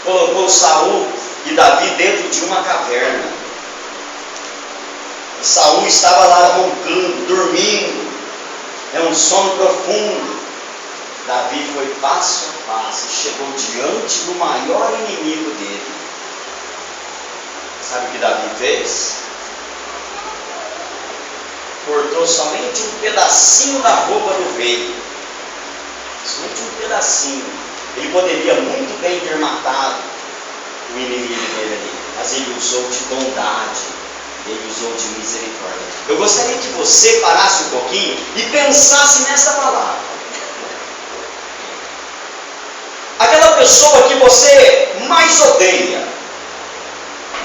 Colocou Saul e Davi dentro de uma caverna. E Saul estava lá roncando, dormindo. É um sono profundo. Davi foi passo a passo e chegou diante do maior inimigo dele. Sabe o que Davi fez? Cortou somente um pedacinho da roupa do rei. Somente um pedacinho. Ele poderia muito bem ter matado o inimigo dele ali, mas ele usou de bondade, ele usou de misericórdia. Eu gostaria que você parasse um pouquinho e pensasse nessa palavra. Aquela pessoa que você mais odeia,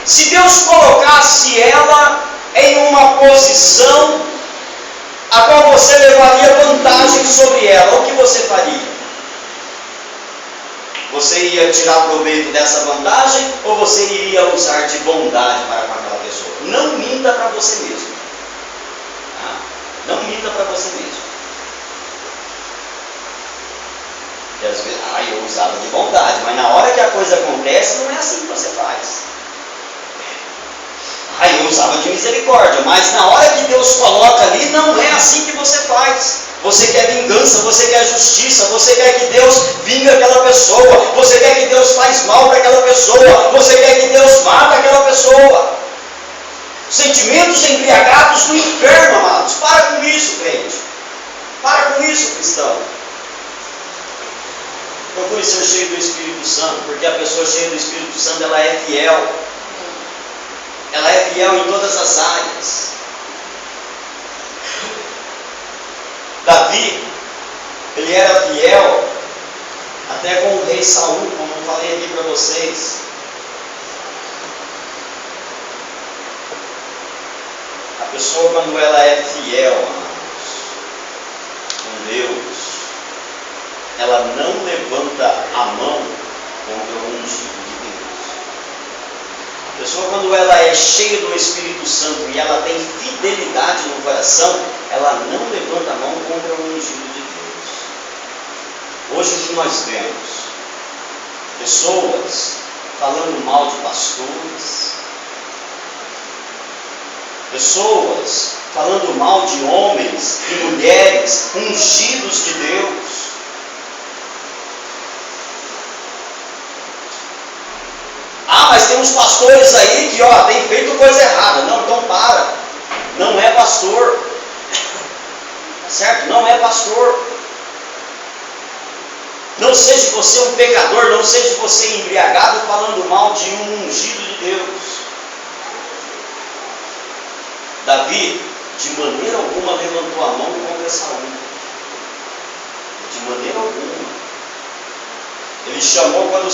se Deus colocasse ela em uma posição a qual você levaria vantagem sobre ela, o que você faria? Você ia tirar proveito dessa vantagem ou você iria usar de bondade para com aquela pessoa? Não minta para você mesmo. Tá? Não minta para você mesmo. Porque às vezes, eu usava de bondade, mas na hora que a coisa acontece, não é assim que você faz. Eu usava de misericórdia, mas na hora que Deus coloca ali, não é assim que você faz. Você quer vingança, você quer justiça, você quer que Deus vingue aquela pessoa, você quer que Deus faz mal para aquela pessoa, você quer que Deus mata aquela pessoa. Sentimentos embriagados no inferno, amados. Para com isso, crente. Para com isso, cristão. Procure ser cheio do Espírito Santo, porque a pessoa cheia do Espírito Santo, ela é fiel. Ela é fiel em todas as áreas. Davi, ele era fiel até com o rei Saul, como eu falei aqui para vocês. A pessoa, quando ela é fiel, amados, com Deus, ela não levanta a mão contra o ungido de Deus. A pessoa, quando ela é cheia do Espírito Santo e ela tem fidelidade no coração, ela não levanta a mão contra o ungido de Deus. Hoje o que nós vemos? Pessoas falando mal de pastores, pessoas falando mal de homens e mulheres ungidos de Deus. Mas tem uns pastores aí que tem feito coisa errada. Não, então para. Não é pastor. Certo? Não é pastor. Não seja você um pecador, não seja você embriagado falando mal de um ungido de Deus. Davi, de maneira alguma, levantou a mão contra Saul. De maneira alguma. Ele chamou, quando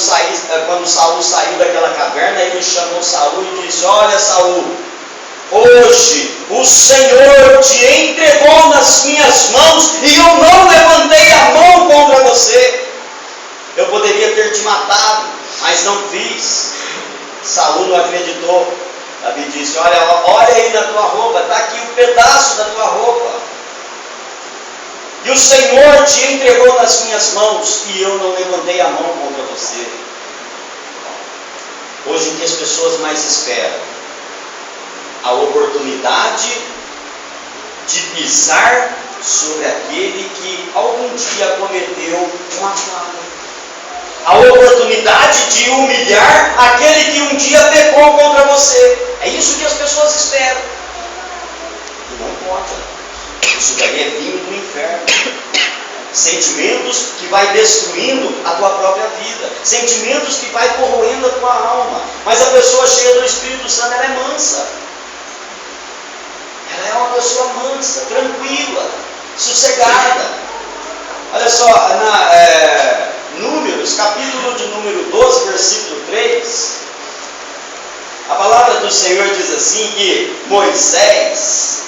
Saul saiu daquela caverna, ele chamou Saul e disse: olha, Saul, hoje o Senhor te entregou nas minhas mãos e eu não levantei a mão contra você. Eu poderia ter te matado, mas não fiz. Saul não acreditou. Davi disse: olha aí na tua roupa, está aqui um pedaço da tua roupa. E o Senhor te entregou nas minhas mãos e eu não levantei a mão contra você. Hoje o que as pessoas mais esperam? A oportunidade de pisar sobre aquele que algum dia cometeu uma falha. A oportunidade de humilhar aquele que um dia pecou contra você. É isso que as pessoas esperam. E não pode. Isso daí é vinho do inferno. Sentimentos que vai destruindo a tua própria vida. Sentimentos que vai corroendo a tua alma. Mas a pessoa cheia do Espírito Santo, ela é mansa. Ela é uma pessoa mansa, tranquila, sossegada. Olha só, Números, capítulo de número 12, versículo 3. A palavra do Senhor diz assim que Moisés,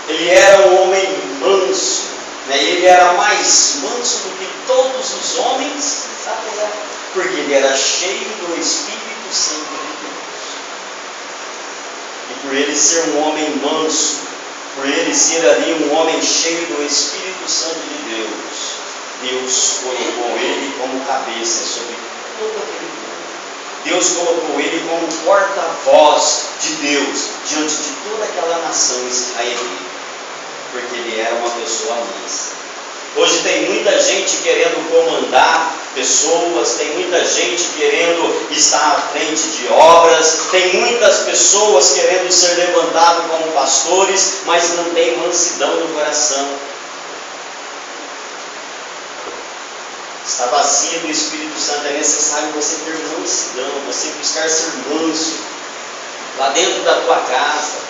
ele era um homem manso, né? Ele era mais manso do que todos os homens da terra, porque ele era cheio do Espírito Santo de Deus. E por ele ser um homem manso, por ele ser ali um homem cheio do Espírito Santo de Deus, Deus colocou ele como cabeça sobre todo aquele povo. Deus colocou ele como porta-voz de Deus diante de toda aquela nação israelita, porque ele era uma pessoa mansa. Hoje tem muita gente querendo comandar pessoas, tem muita gente querendo estar à frente de obras, tem muitas pessoas querendo ser levantadas como pastores, mas não tem mansidão no coração. Está vazio do Espírito Santo, é necessário você ter mansidão, você buscar ser manso lá dentro da tua casa.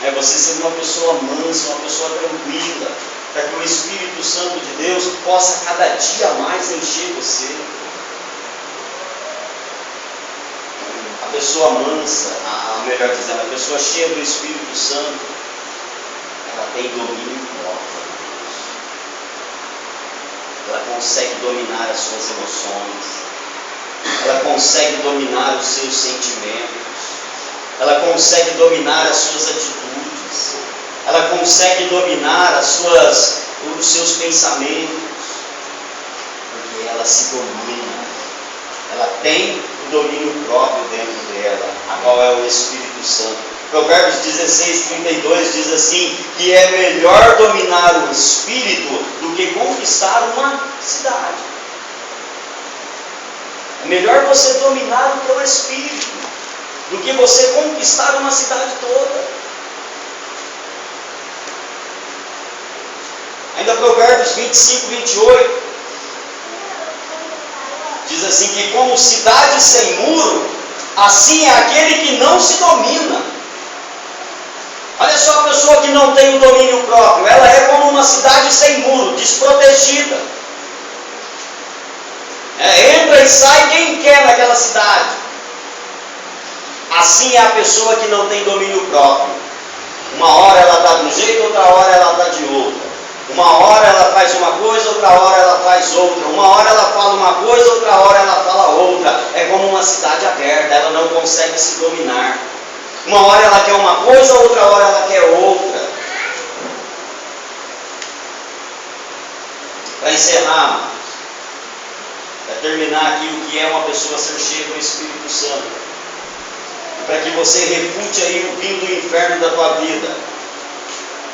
É você ser uma pessoa mansa, uma pessoa tranquila, para que o Espírito Santo de Deus possa cada dia mais encher você. A pessoa mansa, melhor dizendo, a pessoa cheia do Espírito Santo, ela tem domínio próprio. Ela consegue dominar as suas emoções, ela consegue dominar os seus sentimentos, ela consegue dominar as suas atitudes, ela consegue dominar os seus pensamentos, porque ela se domina, ela tem o domínio próprio dentro dela, a qual é o Espírito Santo. Provérbios 16:32 diz assim, que é melhor dominar o Espírito do que conquistar uma cidade. É melhor você dominar o teu Espírito do que você conquistar uma cidade toda. Ainda Provérbios 25:28 diz assim, que como cidade sem muro, assim é aquele que não se domina. Olha só, a pessoa que não tem o domínio próprio, ela é como uma cidade sem muro, desprotegida. Entra e sai quem quer naquela cidade. Assim é a pessoa que não tem domínio próprio. Uma hora ela está de um jeito, outra hora ela está de outra. Uma hora ela faz uma coisa, outra hora ela faz outra. Uma hora ela fala uma coisa, outra hora ela fala outra. É como uma cidade aberta, ela não consegue se dominar. Uma hora ela quer uma coisa, outra hora ela quer outra. Para encerrar, para terminar aqui o que é uma pessoa ser cheia do Espírito Santo, para que você refute aí o vinho do inferno da tua vida.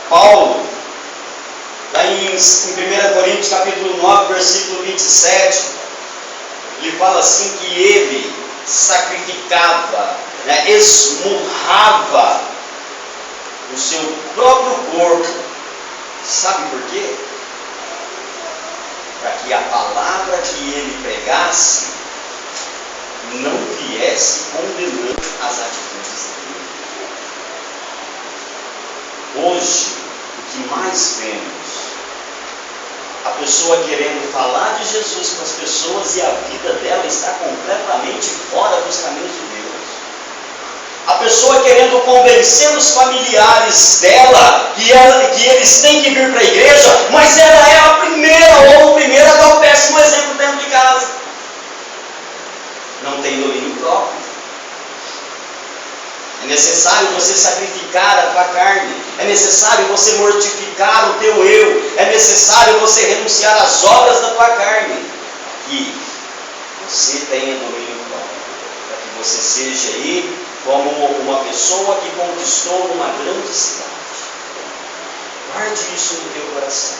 Paulo, lá em 1 Coríntios capítulo 9, versículo 27, ele fala assim que ele sacrificava, esmurrava o seu próprio corpo. Sabe por quê? Para que a palavra que ele pregasse não viesse condenando as atitudes dele. Hoje, o que mais vemos, a pessoa querendo falar de Jesus com as pessoas e a vida dela está completamente fora dos caminhos de Deus. A pessoa querendo convencer os familiares dela que eles têm que vir para a igreja, mas ela é a primeira ou o primeiro a dar o péssimo exemplo dentro de casa. Não tem domínio próprio. É necessário você sacrificar a tua carne. É necessário você mortificar o teu eu. É necessário você renunciar às obras da tua carne. Que você tenha domínio próprio. Para que você seja aí como uma pessoa que conquistou uma grande cidade. Guarde isso no teu coração.